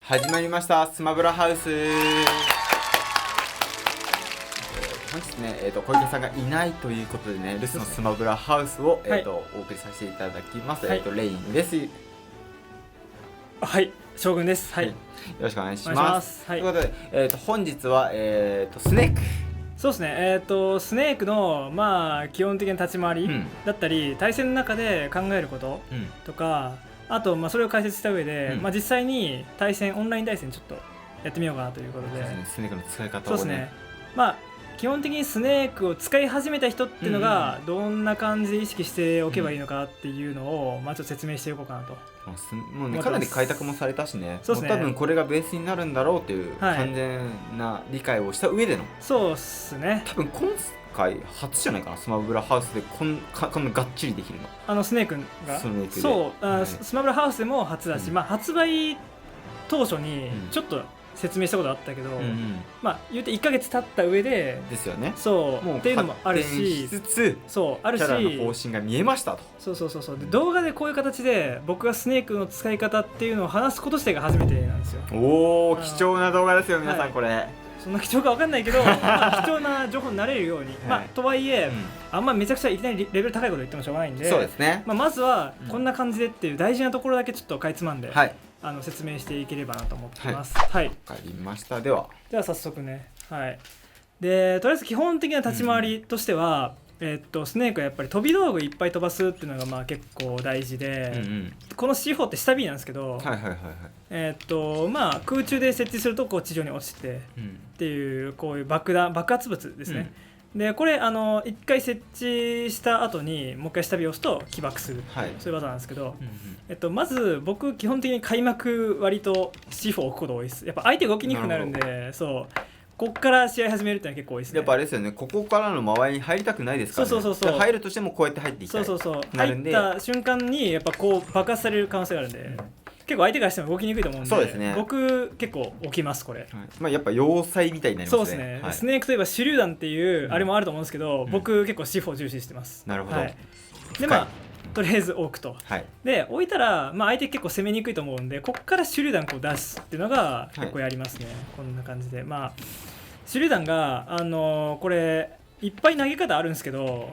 始まりましたスマブラハウス。本日ね、小池さんがいないということでね、留守のスマブラハウスを、お送りさせていただきます。レインです。はい、将軍です。はい、よろしくお願いします。はい、ということで、本日は、スネーク。そうですね、スネークの、基本的な立ち回りだったり、対戦の中で考えることとか、あと、それを解説した上で、実際にオンライン対戦ちょっとやってみようかなということで、スネークの使い方をね。そうですね。基本的にスネークを使い始めた人っていうのがどんな感じで意識しておけばいいのかっていうのを、ちょっと説明していこうかなと。もうね、かなり開拓もされたしね、そうですね、多分これがベースになるんだろうという完全な理解をした上での、そうですね。多分今回初じゃないかな、スマブラハウスでこんながっちりできるの。スネークがそう、スマブラハウスでも初だし、発売当初にちょっと説明したことあったけど、言うて1ヶ月経った上でですよね。そうもうっていうのもあるし、そうあるし、キャラの方針が見えましたと。そうで、動画でこういう形で僕がスネークの使い方っていうのを話すこと自体が初めてなんですよ。おお、貴重な動画ですよ皆さん、これそんな貴重か分かんないけど貴重な情報になれるように、とはいえ、あんまめちゃくちゃいきなりレベル高いこと言ってもしょうがないんで、そうですね。まずはこんな感じでっていう大事なところだけちょっとかいつまんで、説明していければなと思ってます。はい、わかりました。では早速ね、でとりあえず基本的な立ち回りとしては、スネークはやっぱり飛び道具いっぱい飛ばすっていうのが結構大事で、この C4 って下 B なんですけど、空中で設置するとこう地上に落ちてっていう、こういう爆発物ですね。でこれ1回設置した後にもう1回下火を押すと起爆する、そういう技なんですけど、まず僕基本的に開幕割と C4 を置くこと多いです。やっぱ相手が動きにくくなるんで、そうこっから試合始めるってのは結構多いですね。やっぱあれですよね、ここからの周りに入りたくないですからね。そう入るとしてもこうやって入っていきたい。入った瞬間にやっぱこう爆発される可能性があるんで、結構相手からしても動きにくいと思うんで、そうですね、僕結構置きますこれ。やっぱ要塞みたいになりますね。そうですね、スネークといえば手榴弾っていうあれもあると思うんですけど、僕結構 C4 重視してます。なるほど。でとりあえず置くと、で置いたら、相手結構攻めにくいと思うんで、ここから手榴弾こう出すっていうのが結構やりますね。こんな感じで、手榴弾がこれいっぱい投げ方あるんですけど、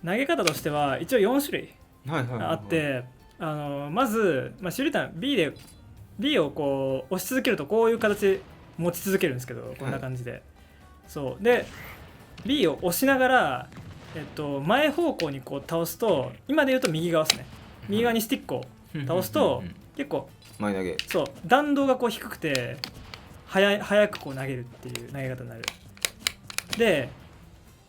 投げ方としては一応4種類あって、まず、手榴弾 B をこう押し続けるとこういう形で持ち続けるんですけど、こんな感じで、そうで B を押しながら、前方向にこう倒すと、今で言うと右側ですね、右側にスティックを倒すと結構前投げ、そう弾道がこう低くて早くこう投げるっていう投げ方になる。で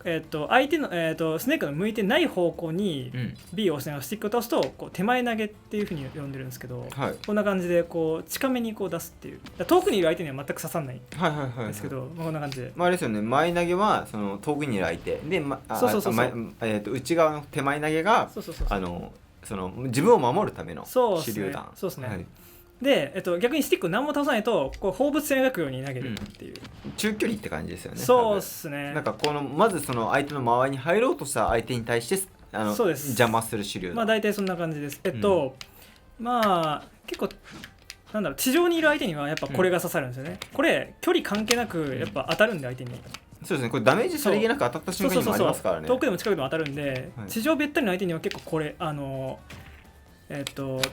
相手の、スネークの向いてない方向に B を押しながらスティックを倒すとこう手前投げっていう風に呼んでるんですけど、こんな感じでこう近めにこう出すっていう、遠くにいる相手には全く刺さんないんですけど、こんな感じで、あれですよね、前投げはその遠くにいる相手で、内側の手前投げがその自分を守るための手榴弾。そうですね。で、逆にスティックを何も倒さないとこう放物線を描くように投げるっていう、中距離って感じですよね。そうですね。なんかまずその相手の周りに入ろうとした相手に対して邪魔する手榴弾。大体そんな感じです。結構地上にいる相手にはやっぱこれが刺さるんですよね。これ距離関係なくやっぱ当たるんで、相手に。そうですね、これダメージさりげなく当たった瞬間にもありますからね。遠くでも近くでも当たるんで、地上べったりの相手には結構これ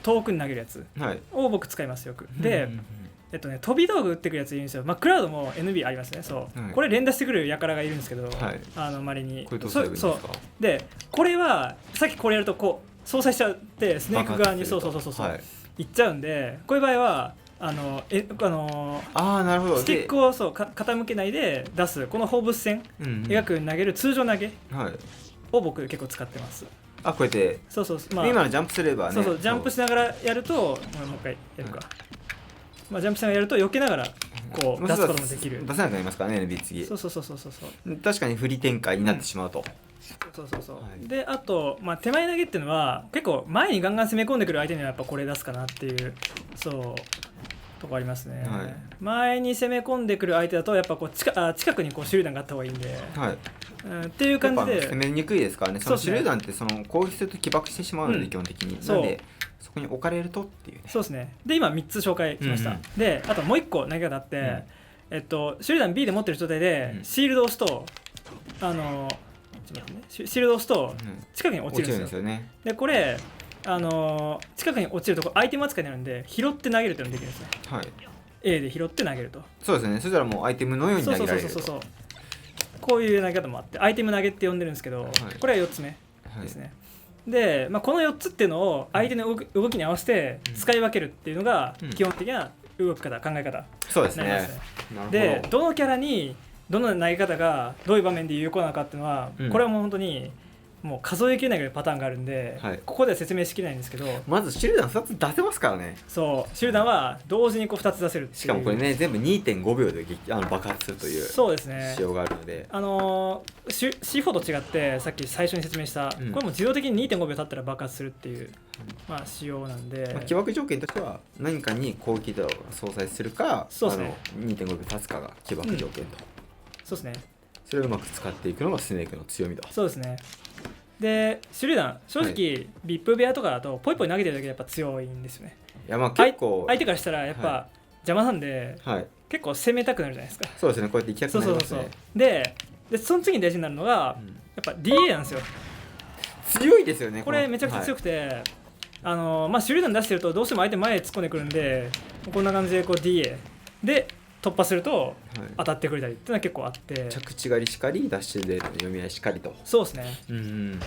遠くに投げるやつを僕使いますよく。で、飛び道具打ってくるやついるんですよ。クラウドも NB ありますね。これ連打してくる輩がいるんですけど、稀に。これどうすればいいんですか？でこれはさっきこれやるとこう相殺しちゃってスネーク側に行っちゃうんで、こういう場合はなるほど、スティックを傾けないで出すこの放物線描くように投げる通常投げを僕結構使ってます。こうやって今のジャンプすればね、ジャンプしながらやると、もう一回やるか、ジャンプしながらやると避けながらこう出すこともできる。出せなくなりますからね、NB 次。確かに振り展開になってしまうと。であと、手前投げっていうのは結構前にガンガン攻め込んでくる相手にはやっぱこれ出すかなっていうとこありますね。前に攻め込んでくる相手だとやっぱこう近くにこう手榴弾があった方がいいんで、っていう感じで攻めにくいですからね。その手榴弾ってその攻撃すると起爆してしまうので、基本的に。なんでそこに置かれるとっていうね。そうですね。で今3つ紹介しました、であともう1個投げ方あって、手榴弾 B で持ってる状態でシールドを押すと、ちょっと待ってね、シールドを押すと近くに落ちるんですよ。でこれ近くに落ちるとアイテム扱いになるんで拾って投げるっていうのができるんですよ。はい。A で拾って投げると。そうですね。そしたらもうアイテムのように投げられると。そうこういう投げ方もあってアイテム投げって呼んでるんですけど、これは4つ目ですね。で、この4つっていうのを相手の動きに合わせて使い分けるっていうのが基本的な動き方、考え方になりますね。そうですね。でどのキャラにどの投げ方がどういう場面で有効なのかっていうのは、これはもう本当にもう数えきれないぐらいパターンがあるんで、ここでは説明しきれないんですけど、まず手榴弾2つ出せますからね。そう手榴弾は同時に2つ出せるっていう。しかもこれね全部 2.5 秒で爆発するという仕様があるので、C4 と違ってさっき最初に説明した、これも自動的に 2.5 秒経ったら爆発するっていう、仕様なんで、起爆条件としては何かに攻撃を相殺するか、2.5 秒経つかが起爆条件と、そうですね。それをうまく使っていくのがスネークの強みだ。そうですね。で手榴弾正直、ビップ部屋とかだとポイポイ投げてるだけでやっぱ強いんですよね。いや結構相手からしたらやっぱ邪魔なんで、結構攻めたくなるじゃないですか。そうですね。こうやって行きたくなりますね。でその次に大事になるのが、やっぱ DA なんですよ。強いですよね。これめちゃくちゃ強くて、手榴弾出してるとどうしても相手前へ突っ込んでくるんで、こんな感じでこう DA で突破すると当たってくれたりっていうのは結構あって、着地狩りしかりダッシュでの読み合いしかりと。そうですね、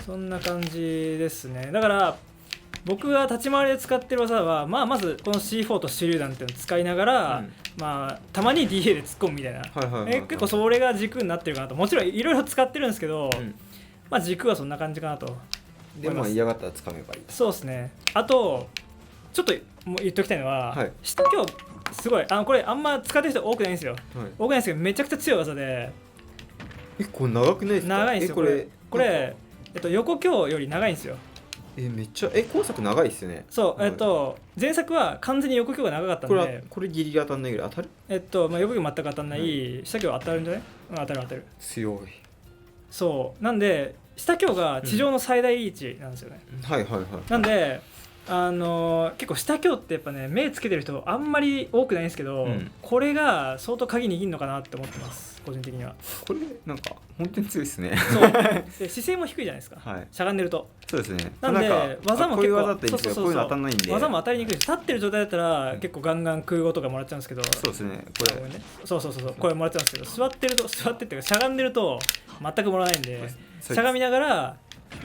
そんな感じですね。だから僕が立ち回りで使ってる技は、まずこの C4 と手榴弾っていうのを使いながら、たまに DA で突っ込むみたいな、結構それが軸になってるかなと。もちろんいろいろ使ってるんですけど、軸はそんな感じかなと。でも嫌がったら掴めばいい。そうですね。あとちょっともう言っておきたいのは、下今日すごいこれあんま使ってる人多くないんですよ、多くないんですけどめちゃくちゃ強い技で。これ長くないですか？長いんですよ。これ横強より長いんですよ。めっちゃ今作長いですよね。そう、前作は完全に横強が長かったんで、これギリギリ当たんないぐらい当たる？横強全く当たんない、下強当たるんじゃない？当たる。強い。そうなんで下強が地上の最大リーチなんですよね。なんで結構下強ってやっぱね目つけてる人あんまり多くないんですけど、これが相当鍵握るのかなって思ってます、個人的には。これなんか本当に強いですね。そうで姿勢も低いじゃないですか、しゃがんでると。そうですね。なんで技も結構こういう技っていいんですよ。こういうの当たんないんで技も当たりにくいです。立ってる状態だったら結構ガンガン空砲とかもらっちゃうんですけど、そうですね。これそうこれもらっちゃうんですけど、座ってっていうかしゃがんでると全くもらわないんで、しゃがみながら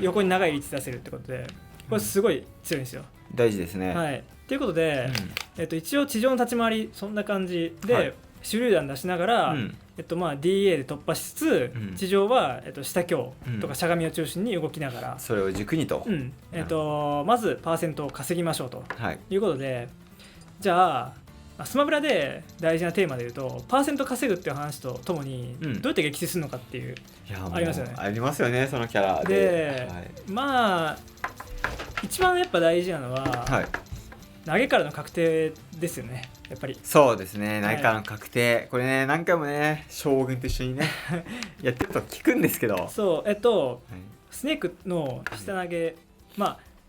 横に長い位置出せるってことで、これすごい強いんですよ。大事ですね。はい。ということで、一応地上の立ち回りそんな感じで、手榴弾出しながら、DA で突破しつつ、地上は下強とかしゃがみを中心に動きながら、それを軸にと、まずパーセントを稼ぎましょうということで、じゃあスマブラで大事なテーマでいうとパーセント稼ぐっていう話とともに、どうやって撃墜するのかっていうありますよね。ありますよね、そのキャラで。一番やっぱ大事なのは、投げからの確定ですよね、やっぱり。そうですね、投げからの確定、これね何回もね将軍と一緒にねやってると聞くんですけど、スネークの下投げ、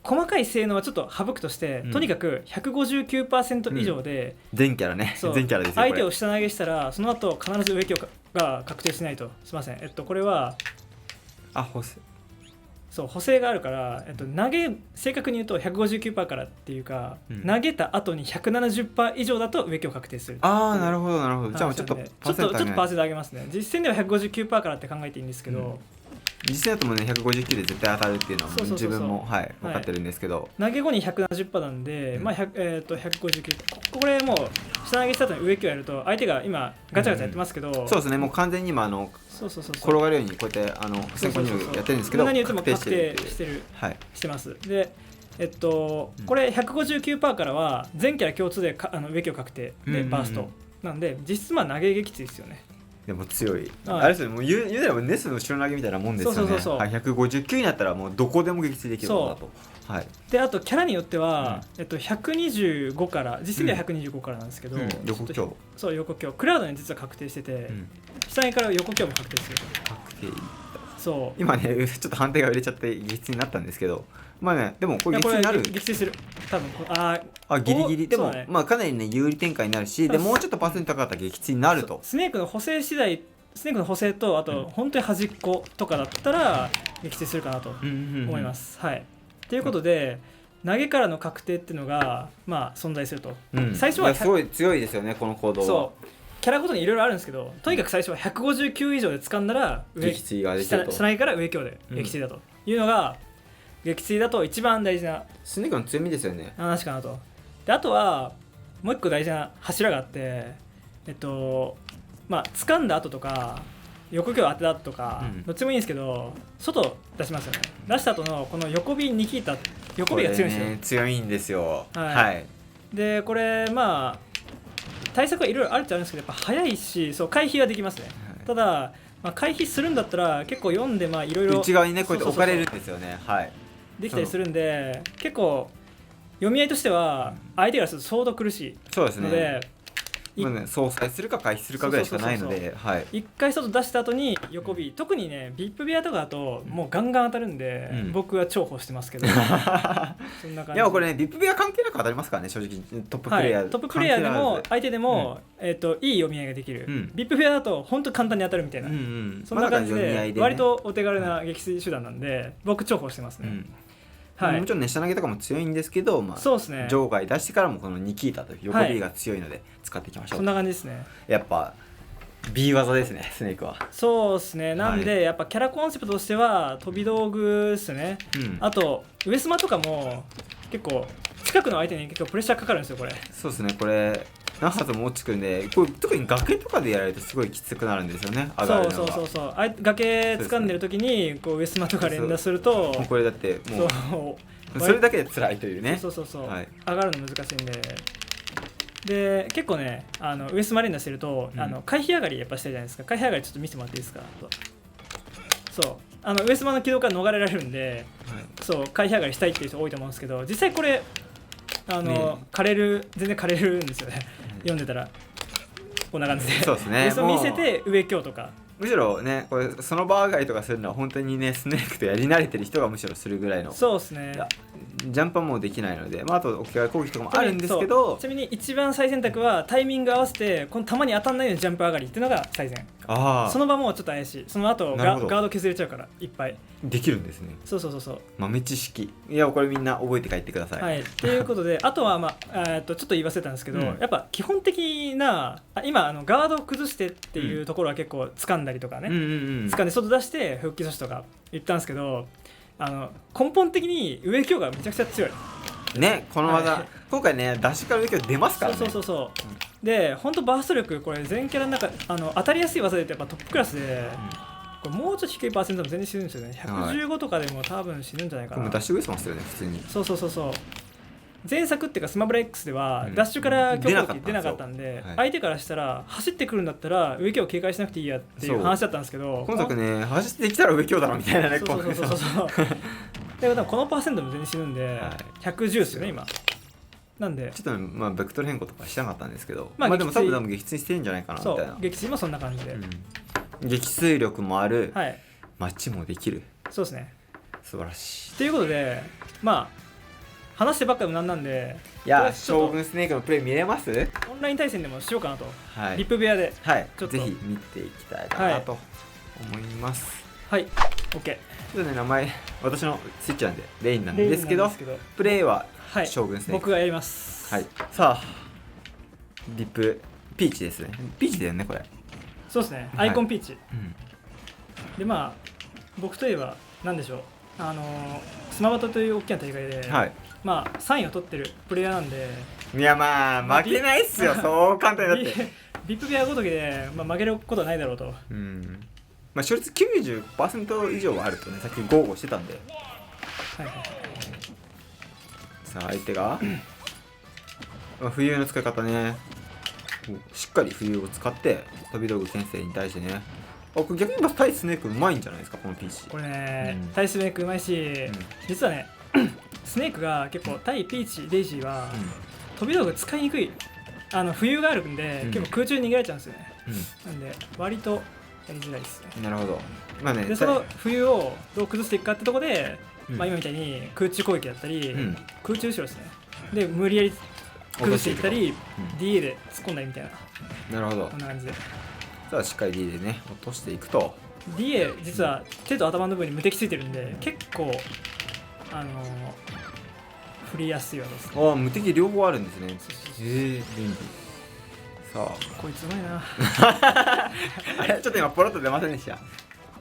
細かい性能はちょっと省くとして、とにかく 159% 以上で、全キャラね、全キャラですよ。相手を下投げしたらその後必ず上強が確定しないと。すみません、これは補正があるから、正確に言うと 159% からっていうか、投げた後に 170% 以上だと上強確定する。なるほど。じゃあちょっとパーセント上げますね。実戦では 159% からって考えていいんですけど、実戦だともね159で絶対当たるっていうのは自分も分かってるんですけど、投げ後に 170% なんで、159、これもう下投げした後に上強やると相手が今ガチャガチャやってますけど、そうですね、もう完全に今転がるようにこうやって先行入力やってるんですけど、何言っても確定してます。でこれ 159% からは全キャラ共通で上強確定でバーストなんで、実質投げ撃墜ですよね。でも強い、あれですよ、もう言うならばネスの後ろ投げみたいなもんですよね。159になったらもうどこでも撃墜できるんだと。であとキャラによっては、125から実際では125からなんですけど、横強、横強クラウドに実は確定してて、下にから横強も確定してる。そう今ねちょっと判定が売れちゃって撃墜になったんですけど、まあねでもこれ撃墜になる、撃墜する多分ギリギリでも、ね、まあかなりね有利展開になるし、でもうちょっとパーセント高かったら撃墜になると。スネークの補正次第、スネークの補正とあと本当に端っことかだったら撃墜するかなと思います。はい。ということで、投げからの確定っていうのがまあ存在すると。最初はすごい強いですよねこの行動は。そうキャラごとにいろいろあるんですけど、とにかく最初は159以上で掴んだら撃墜ができると。下投げから上強で撃墜だというのが、撃墜だと一番大事なスネークの強みですよね。話かなと。であとはもう一個大事な柱があって、まあ掴んだ後とか横強当てた後とか、どっちでもいいんですけど外出しますよね。出した後のこの横ビニキータ、横ビが強いんですよ。強いんですよ。はい。でこれまあ対策はいろいろあるっちゃあるんですけど、やっぱ早いし、そう回避はできますね。ただ、まあ、回避するんだったら結構読んでまあいろいろ内側にねこうやって置かれるんですよね。はい。できたりするんで、結構読み合いとしては相手からすると相当苦しいので、そうですね。相殺するか回避するかぐらいしかないので、一回外出した後に横 B、特にね VIP 部屋とかだともうガンガン当たるんで、僕は重宝してますけどそんな感じ。いやこれね VIP 部屋関係なく当たりますからね、正直トッププレイヤー、トッププレイヤーでも相手でも、いい読み合いができる、VIP 部屋だと本当簡単に当たるみたいな、そんな感じで割とお手軽な撃墜手段なんで、僕重宝してますね。もちろんね下投げとかも強いんですけど、まあ、そうですね、場外出してからもこのニキータという横 B が強いので使っていきましょう。そんな感じですね。やっぱ B 技ですねスネークは。そうですね。なんで、やっぱキャラコンセプトとしては飛び道具ですね、あと上スマとかも結構近くの相手に結構プレッシャーかかるんですよこれ。そうですね、これ何発も落ちてくるんで、これ特に崖とかでやられるとすごいきつくなるんですよね、上がるのが。そう崖掴んでる時にこう上スマとか連打すると、これだってもうそれだけで辛いというね。上がるの難しいんで結構ね上スマ連打してると、回避上がりやっぱしたいじゃないですか。回避上がりちょっと見せてもらっていいですか。そう上スマの軌道から逃れられるんで、そう回避上がりしたいっていう人多いと思うんですけど、実際これ全然枯れるんですよね読んでたらこんな感じで。そうですね。見せて上強とか。むしろねこれその場上がりとかするのは本当にねスネークとやり慣れてる人がむしろするぐらいの。そうですね。ジャンプはもうできないので、あと置き換え攻撃とかもあるんですけど、ちなみに一番最善択はタイミング合わせてこの球に当たらないようにジャンプ上がりっていうのが最善。その場もちょっと怪しい。その後ガード削れちゃうからいっぱいできるんですね。そう豆知識。いやこれみんな覚えて帰ってください。はい。ということであとはちょっと言い忘れたんですけど、やっぱ基本的な今ガードを崩してっていうところは結構掴んだりとかね、掴んで外出して復帰阻止とか言ったんですけど、根本的に上強がめちゃくちゃ強いね。この技、今回ねダッシュから上強出ますからね。で本当バースト力これ全キャラの中当たりやすい技でやっぱトップクラスで、これもうちょっと低いパーセントでも全然死ぬんですよね。115とかでも多分死ぬんじゃないかな。ダッシュ上してますよね普通に。そう前作っていうかスマブラ X ではダッシュから強攻撃出なかったんで、相手からしたら走ってくるんだったら上強を警戒しなくていいやっていう話だったんですけど、今作ね走ってきたら上強だろみたいなね。そうでもこのパーセントも全然死ぬんで、110ですよね今。なんでちょっとベクトル変更とかしなかったんですけど、でも多分撃墜してるんじゃないかなみたいな。撃墜もそんな感じで、撃墜力もある、待ちもできる。そうですね、素晴らしい。ということで話してばっかりもなんなんで、いや将軍スネークのプレイ見れます？オンライン対戦でもしようかなと、リップ部屋でちょっとぜひ見ていきたいかなと思います。はい、OK。ちょっとね名前私のスイッチなんでレインなんですけど、プレイは将軍スネーク、僕がやります。さあリップピーチですね。ピーチだよねこれ。そうですね、アイコンピーチで、僕といえば何でしょう、スマバトという大きな大会で、3位を取ってるプレイヤーなんで、いや負けないっすよそう簡単にだって。ビップ部屋ごときで、負けることはないだろうと。勝率 90% 以上はあるとねさっき豪語してたんで。さあ相手が浮遊の使い方ね、しっかり浮遊を使って飛び道具先生に対してね、これ逆に対スネークうまいんじゃないですかこのピーチ。これね、対スネークうまいし、実はねスネークが結構対ピーチデイジーは飛び道具使いにくい、浮遊があるんで、結構空中に逃げられちゃうんですよね。なんで割とやりづらいですね。なるほど。まあね、でその冬をどう崩していくかってところで、まあ、今みたいに空中攻撃だったり、空中後ろですね。で無理やり崩していったり、DA で突っ込んだりみたいな。なるほど。こんな感じで。さあしっかり DA でね落としていくと。DA 実は手と頭の部分に無敵ついてるんで、結構振りやすいわけです、ね。ああ、無敵両方あるんですね。便利。さあこいつうまいな。あれちょっと今ポロッと出ませんでした。こ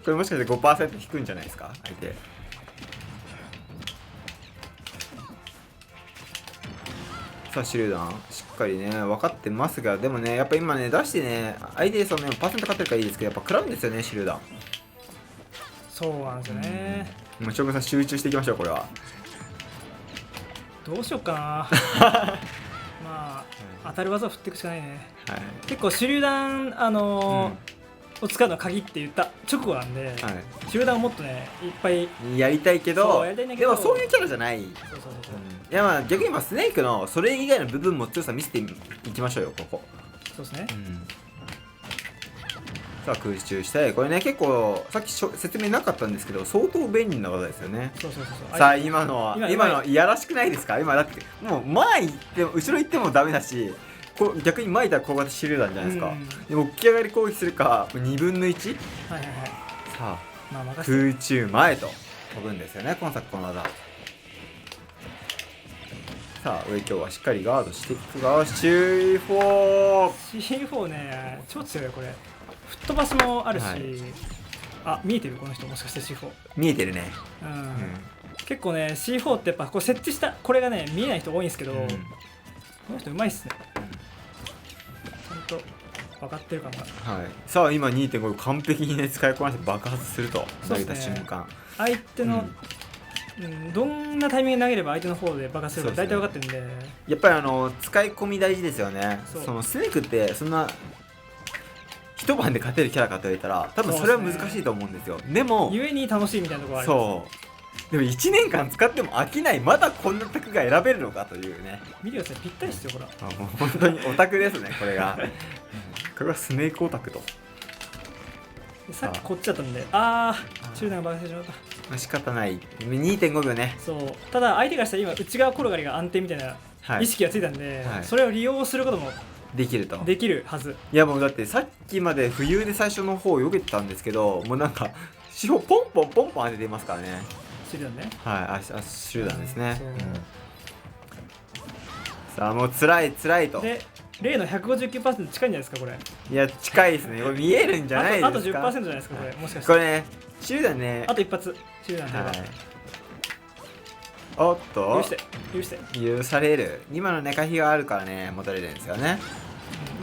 れもしかして 5% 引くんじゃないですか相手。さあ手榴弾しっかりね分かってますが、でもねやっぱ今ね出してね相手そのパーセント勝ってるからいいですけど、やっぱ食らうんですよね手榴弾。そうなんですよね。もう将軍さん集中していきましょうこれは。どうしようかな。まあ、当たる技を振っていくしかないね。はい、結構手榴弾を使うのが鍵って言った直後なんで、手榴弾をもっとねいっぱいやりたいけど、でもそういうキャラじゃない。いやまあ逆に今スネークのそれ以外の部分も強さ見せていきましょうよここ。そうですね。さあ空中してこれね結構さっき説明なかったんですけど相当便利な技ですよね。さあ今のいやらしくないですか。今だってもう前行っても後ろ行ってもダメだし、逆に前いたら小型手榴弾じゃないですか。でも起き上がり攻撃するか2分の1。さあ、空中前と飛ぶんですよね今作この技。さあ上今日はしっかりガードしていくが C4 ね超強いよこれ。吹っ飛ばしもあるし、あ見えてるこの人もしかして C4 見えてるね。結構ね C4 ってやっぱこう設置したこれがね見えない人多いんですけど、この人うまいっすね。ちゃんと分かってるかな。さあ今 2.5 完璧にね使いこなして爆発すると投げた瞬間、相手のどんなタイミングで投げれば相手の方で爆発するか大体分かってるんで、やっぱり使い込み大事ですよね。そのスネークってそんな一晩で勝てるキャラかと言ったら多分それは難しいと思うんですよ。でもゆえに楽しいみたいなところあります。でも1年間使っても飽きない、まだこんな卓が選べるのかというね。見てくださいぴったりですよほら。もう本当にオタクですねこれが。これがスネークオタクと。さっきこっちだったんで、手榴弾が爆発してしまった。仕方ない。2.5 秒ね。そうただ相手からしたら今内側転がりが安定みたいな意識がついたんで、それを利用することもできるはず。いやもうだってさっきまで浮遊で最初の方よけてたんですけど、もうなんか四方ポンポンポンポン当てていますからね。手榴弾ね。手榴弾ですね。さあもう辛いと。で例の 159% 近いんじゃないですかこれ。いや近いですね。これ見えるんじゃないですか。あと 10% じゃないですかこれ。もしかしてこれね手榴弾ね、あと一発手榴弾でおっと許される。今のね可否があるからね持たれるんですよね。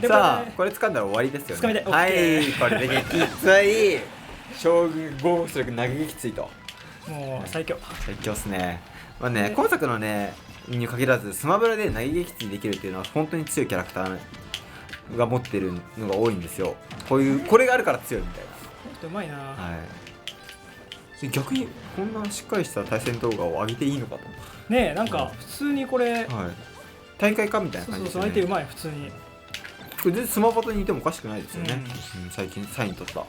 さあこれ掴んだら終わりですよね。はい、これで激つい将軍防護力投げ撃ついともう最強っすね。まあね今作のねに限らずスマブラで投げ撃墜できるっていうのは本当に強いキャラクターが持ってるのが多いんですよ。これがあるから強いみたいな。うまいな。逆にこんなしっかりした対戦動画を上げていいのかとねえ、なんか普通にこれ、大会かみたいな感じですね。相手うまい。普通にこれスマホと似てもおかしくないですよね。最近サイン取った。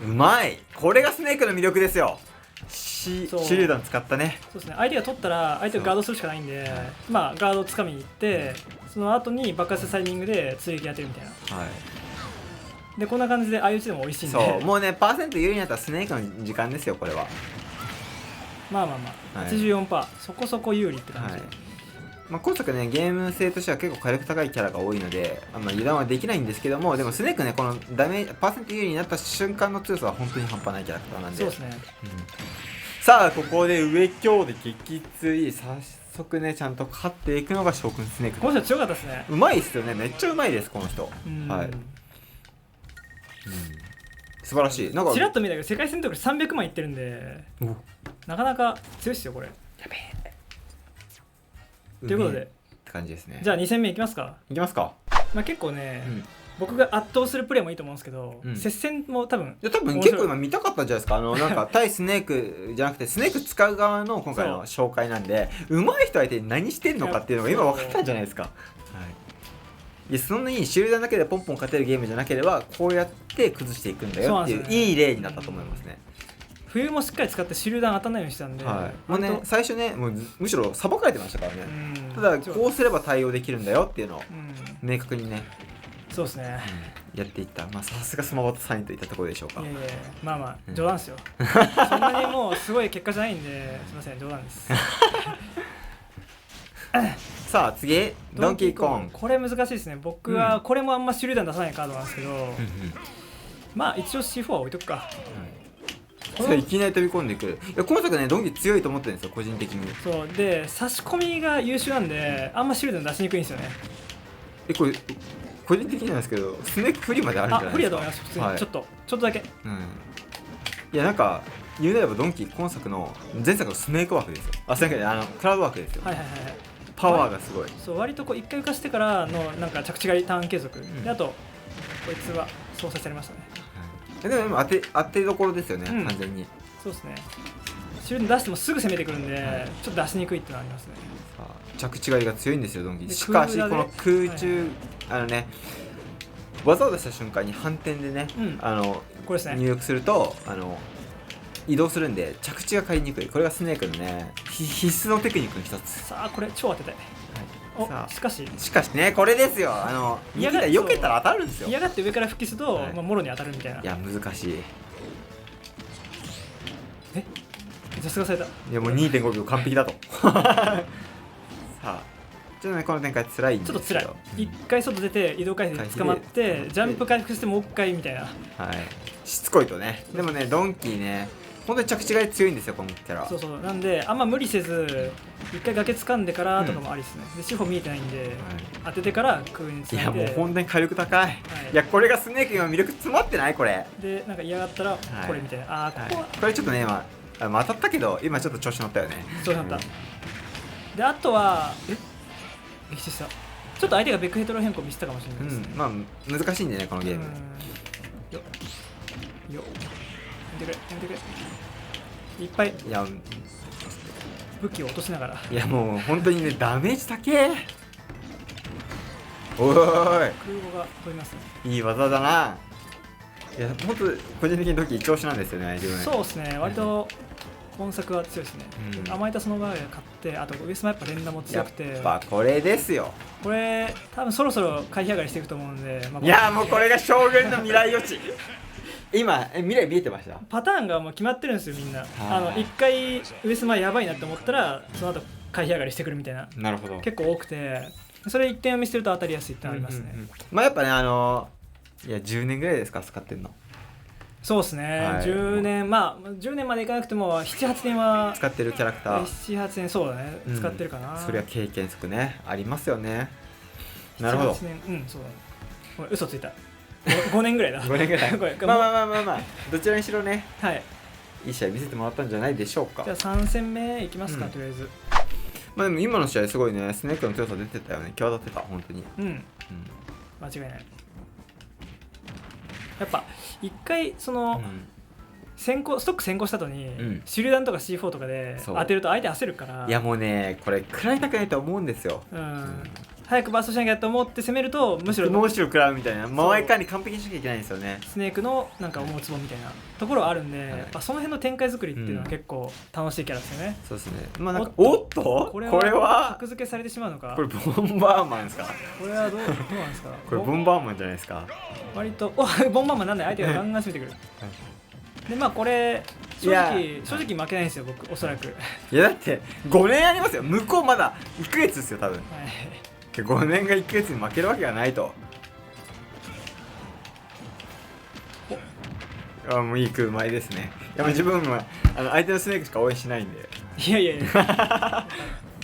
うまい。これがスネークの魅力ですよ。手榴弾使ったね。そうですね。相手が取ったら相手をガードするしかないんで、まあガードをつかみに行って、その後に爆発したタイミングで追撃当てるみたいな。でこんな感じで相打ちでも美味しいんで。そうもうねパーセント有利になったらスネークの時間ですよこれは。まあ 84%、そこそこ有利って感じ。今作ねゲーム性としては結構火力高いキャラが多いので油断はできないんですけども、でもスネークねこのパーセント有利になった瞬間の強さは本当に半端ないキャラクターなんで。そうですね。さあここで上強で撃墜、早速ねちゃんと勝っていくのが将軍スネーク。この人強かったですね。うまいですよね。めっちゃうまいですこの人。素晴らしい。なんかちらっと見たけど世界戦闘力300万いってるんで、なかなか強いですよこれ。やべえ。ということでって感じですね。じゃあ2戦目いきますか。まあ結構ね、僕が圧倒するプレーもいいと思うんですけど、接戦も多分結構今見たかったんじゃないですか。なんか対スネークじゃなくてスネーク使う側の今回の紹介なんで、上手い人相手に何してんのかっていうのが今分かったんじゃないですか。いやそんなに集団だけでポンポン勝てるゲームじゃなければこうやって崩していくんだよっていういい例になったと思いますね。冬もしっかり使って手榴弾当たらないようにしたんで、はい、もうね最初ねもうむしろさばかれてましたからね。ただこうすれば対応できるんだよっていうのを明確にね、そうですね、やっていった。まあさすがスマバト3位といったところでしょうか。まあまあ冗談ですよ、そんなにもうすごい結果じゃないんですいません冗談ですさあ次ドンキーコング。これ難しいですね。僕はこれもあんま手榴弾出さないカードなんですけど、まあ一応 C4 は置いとくか。それいきなり飛び込んでくる。いや今作ねドンキ強いと思ってるんですよ個人的に。そうで差し込みが優秀なんであんま手榴弾出しにくいんですよね。これ個人的になんですけどスネークフリーまであるんじゃないですか。フリーだと思います普通に、はい、ちょっとだけ。いやなんか言うなればドンキ今作の前作のスネークワークですよ。クラウドワークですよ。パワーがすごい。そう割とこう一回浮かしてからのなんか着地狩りターン継続、であとこいつは操作されましたね。でも当てどころですよね、完全に。そうですね。手榴弾出してもすぐ攻めてくるんで、ちょっと出しにくいってのはありますね。着地狩りが強いんですよドンキ。しかしこの空中技を出した瞬間に反転でね、これですね入力すると移動するんで着地が狩りにくい。これがスネークのね必須のテクニックの一つ。さあこれ超当てたい。しかしねこれですよ。避けたら当たるんですよ。嫌がって上から吹きすると、もろに当たるみたいな。いや難しい。さすがされた。いやもう 2.5 秒完璧だとさあちょっとねこの展開辛いんですけど、ちょっと辛い。一回外出て移動回避で捕まってジャンプ回復してもう一回みたいな。しつこいとね。でもねドンキね本当に着地が強いんですよこのキャラ。そうなんであんま無理せず一回崖掴んでからとかもありですね。で四方見えてないんで、当ててから空につないで。いやもう本当に火力高い。いやこれがスネーク今魅力詰まってないこれでなんか嫌がったらこれみたいな。これちょっとね当たったけど今ちょっと調子乗ったよね。そうなった。であとは撃死した。ちょっと相手がベックヘッドロ変更見せたかもしれないですね。まあ難しいんでねこのゲーム。やめてくれ。いっぱい武器を落としながら。いやもう本当にねダメージ高え。おい空母が飛びますね。いい技だな。いや本当個人的にドキ調子なんですよね自分。そうですね割と今作は強いですね。甘えたその場合で勝って、あとウエストもやっぱ連打も強くて。やっぱこれですよ。これ多分そろそろ回避上がりしていくと思うんで、いやもうこれが将軍の未来予知今未来見えてました。パターンがもう決まってるんですよみんな。一回ウエスト前やばいなって思ったらその後回避上がりしてくるみたいな。なるほど。結構多くてそれ一点を見せると当たりやすいってありますね。まあやっぱねいや10年ぐらいですか使ってんの。そうですね、10年10年までいかなくても 7,8 年は使ってるキャラクター。 7,8 年そうだね、使ってるかな。それは経験則ねありますよね。なるほど。7,8年そうだね。ごめん嘘ついた。5年ぐらいだ。5年ぐらいまあどちらにしろね、いい試合見せてもらったんじゃないでしょうか。じゃあ3戦目いきますか、とりあえず。でも今の試合すごいねスネークの強さ出てたよね。際立ってた本当に。間違いない。やっぱ一回その、ストック先行した後に、手榴弾とか C4 とかで当てると相手焦るから。いやもうねこれ食らいたくないと思うんですよ。早くバーストしなきゃと思って攻めるとむしろ食らうみたいな。周り間に完璧にしなきゃいけないんですよね。スネークのなんか思うツボみたいなところはあるんで、やっぱその辺の展開作りっていうのは結構楽しいキャラですよね。そうですね。なんかおっとこれは格付けされてしまうのか。これボンバーマンですか。これはどうなんですか。これボンバーマンじゃないですか。割とボンバーマンなんで相手がガンガン攻めてくる。でこれ正直負けないんですよ僕おそらく。いやだって5年ありますよ。向こうまだ1ヶ月ですよ多分。5年が1ヶ月に負けるわけがないと。もういい空舞ですね。いや自分は相手のスネークしか応援しないんで。い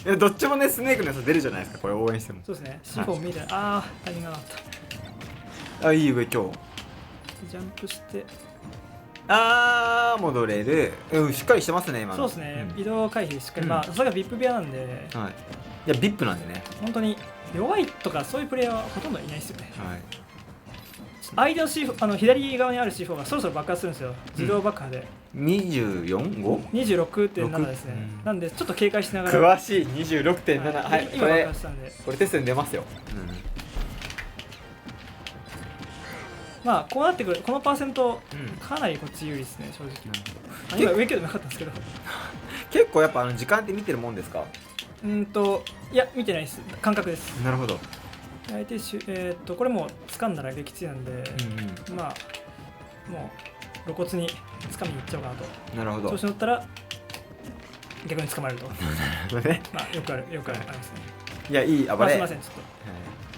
やどっちもねスネークの良さ出るじゃないですかこれ応援しても。そうですね。C4 見てタイミングがなかった。いい上今日ジャンプして戻れる。しっかりしてますね今の。そうですね、移動回避しっかり。さすが VIP 部屋なんで。いや VIP なんでね本当に弱いとかそういうプレイヤーはほとんどいないですよね。相手の C4 左側にある C4 がそろそろ爆発するんですよ。自動爆破で。26.7 ですね。なんでちょっと警戒しながら。詳しい。26.7。今爆発したんで。これテストに出ますよ。まあこうなってくるこのパーセントかなりこっち有利ですね正直。今上けどなかったんですけど結構やっぱ時間って見てるもんですか？いや見てないです、感覚です。なるほど。相手これもう掴んだら撃墜なんで、まあもう露骨に掴みにいっちゃおうかなと。なるほど。調子乗ったら逆に捕まえると。なるほどね。まあよくありますね。いや、いい暴れ。すいません、ちょっ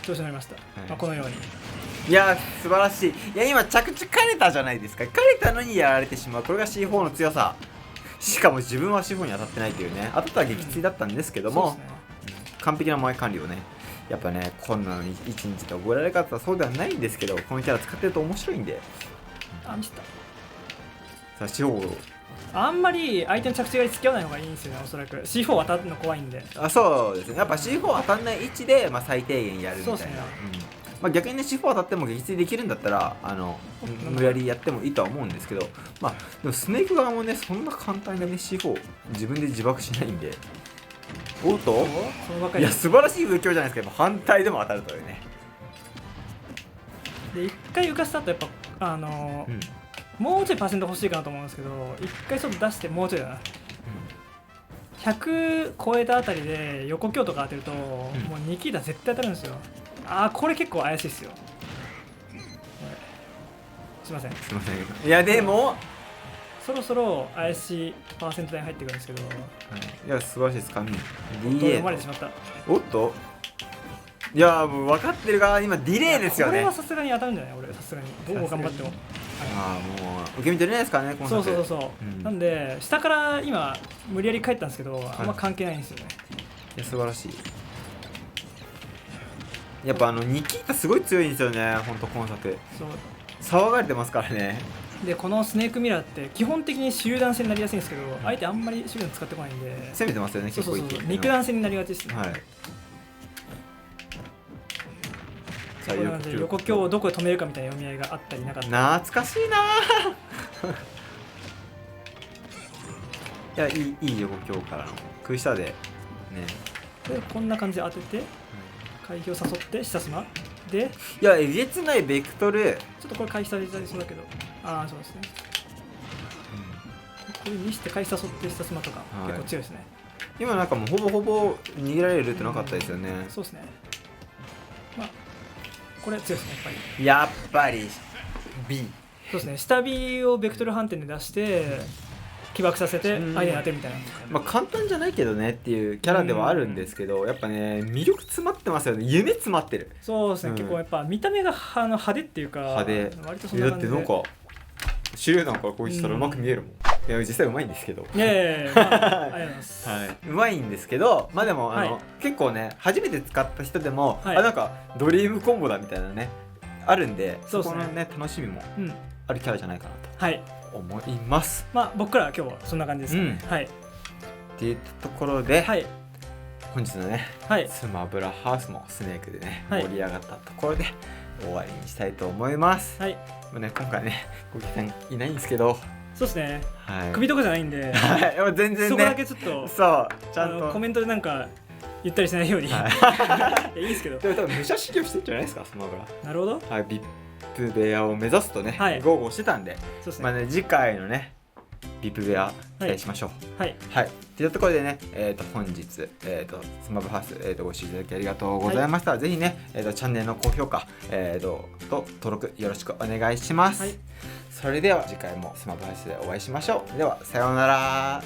と調子乗りました。まあこのように。いや素晴らしい。いや今着地かれたじゃないですか。かれたのにやられてしまう、これが C4 の強さ。しかも自分は C4 に当たってないというね。当たったら撃墜だったんですけども、完璧な前管理をね、やっぱねこんなのに1日で覚えられ方はそうではないんですけど、このキャラ使ってると面白いんで。ミスった。さあ C4 あんまり相手の着地が付き合わない方がいいんですよね、おそらく C4 当たるの怖いんで。そうですね、やっぱ C4 当たんない位置で、最低限やるみたいな。そうですね。逆にね C4 当たっても撃墜できるんだったら無理やりやってもいいとは思うんですけど、でもスネーク側もねそんな簡単なね C4 自分で自爆しないんで。おっと、いや素晴らしい武器じゃないですか。やっぱ反対でも当たるというね。で一回浮かせた後やっぱもうちょいパーセント欲しいかなと思うんですけど、一回ちょっと出してもうちょいだな、100超えたあたりで横強とか当てると、もう2キーダ絶対当たるんですよ。これ結構怪しいですよ。すいません。いやでもそろそろ怪しいパーセント台に入ってくるんですけど、いや素晴らしいです。紙 DA 読まれてしまった。おっと、いやもう分かってる側今ディレイですよね。これはさすがに当たるんじゃない？俺さすがにどう頑張っても。もう受け身取れないですからね、この作。そう、なんで下から今無理やり帰ったんですけど、あんま関係ないんですよね。いや素晴らしい。やっぱニキータすごい強いんですよね、ほんと今作。騒がれてますからね。でこのスネークミラーって基本的に集団戦になりやすいんですけど、相手あんまり集団使ってこないんで攻めてますよね。結構肉弾戦になりがちですね。横強をどこで止めるかみたいな読み合いがあったりなかったり。懐かしいな。いやいい横強からの食い下でね。でこんな感じで当てて回避を誘って下スマで、いやえげつないベクトル。ちょっとこれ回避されちゃいそうだけど、そうですね。これ見して回避誘って下スマとか結構強いですね。今なんかもうほぼ逃げられるルートなかったですよね。そうですね。これ強いですね、やっぱり B。 そうですね、下 B をベクトル反転で出して起爆させて相手に当てるみたいな。簡単じゃないけどねっていうキャラではあるんですけど、やっぱね魅力詰まってますよね。夢詰まってる。そうですね、結構やっぱ見た目が派手っていうか、割とそんな感じで。だってなんか手榴弾からこうしたらうまく見えるもん。いや実際うまいんですけど。いやありがとうございます。うまいんですけど、でも結構ね初めて使った人でもなんかドリームコンボだみたいなねあるんで、そこのね楽しみもあるキャラじゃないかなと思います。僕らは今日はそんな感じですね。っていうところで本日のねスマブラハウスもスネークでね盛り上がったところで終わりにしたいと思います。今回ねごきさんいないんですけど。そうですね、首とかじゃないんで全然ねそこだけちょっとちゃんとコメントでなんか言ったりしないようにいいですけど、多分武者修行してるんじゃないですかスマブラ。なるほど。ビップ部屋を目指すとね豪語してたんで、次回のねビップ部屋期待しましょう。というところでね、本日、スマブラハウス、ご視聴いただきありがとうございました。ぜひね、チャンネルの高評価、と登録よろしくお願いします。それでは次回もスマブラハウスでお会いしましょう。ではさようなら。